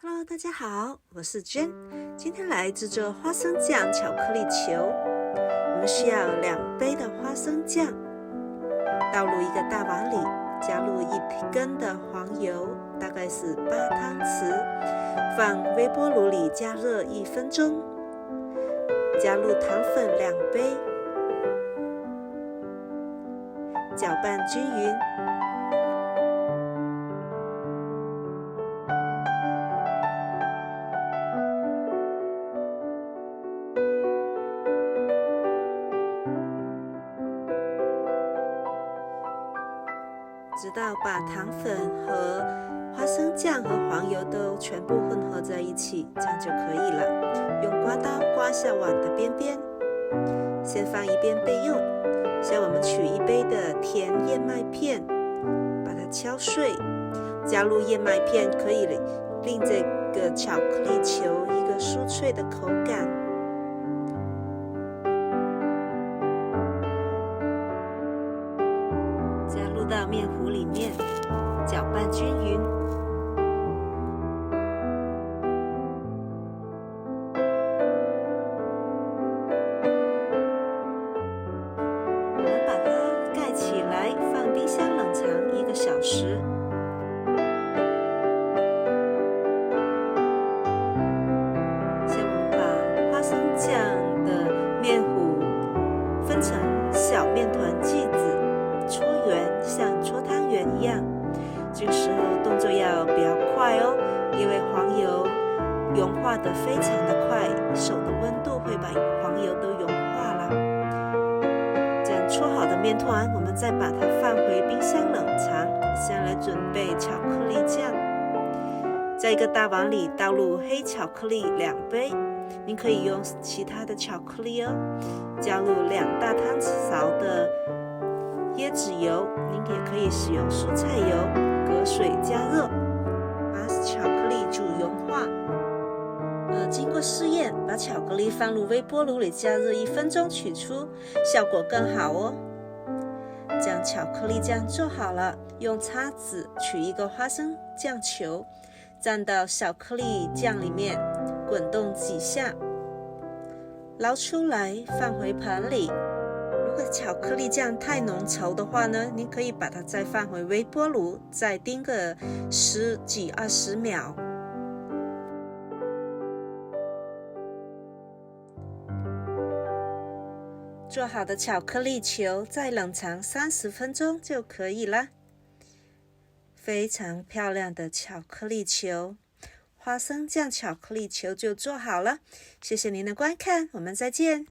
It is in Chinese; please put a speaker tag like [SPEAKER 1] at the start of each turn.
[SPEAKER 1] Hello， 大家好，我是 Jen， 今天来制作花生酱巧克力球。我们需要2杯的花生酱，倒入一个大碗里，加入1根的黄油，大概是8汤匙，放微波炉里加热1分钟，加入糖粉2杯，搅拌均匀。直到把糖粉和花生酱和黄油都全部混合在一起，这样就可以了。用刮刀刮下碗的边边，先放一边备用。先我们取1杯的甜燕麦片，把它敲碎，加入燕麦片可以令这个巧克力球一个酥脆的口感。加入到面糊里面，搅拌均匀。我们把它盖起来，放冰箱冷藏1个小时。先我们把花生酱的面糊分成小面团剂子，搓圆，像搓汤圆一样。这个时候动作要比较快哦，因为黄油融化得非常的快，手的温度会把黄油都融化了。这样搓好的面团，我们再把它放回冰箱冷藏。先来准备巧克力酱，在一个大碗里倒入黑巧克力2杯，您可以用其他的巧克力哦。加入2大汤勺的椰子油，您也可以使用蔬菜油，隔水加热，把巧克力煮融化。经过试验，把巧克力放入微波炉里加热1分钟取出，效果更好哦。这样巧克力酱做好了，用叉子取一个花生酱球，蘸到巧克力酱里面，滚动几下，捞出来放回盘里。如果巧克力酱太浓稠的话呢，您可以把它再放回微波炉，再叮个10几20秒。做好的巧克力球再冷藏30分钟就可以了。非常漂亮的巧克力球，花生酱巧克力球就做好了。谢谢您的观看，我们再见。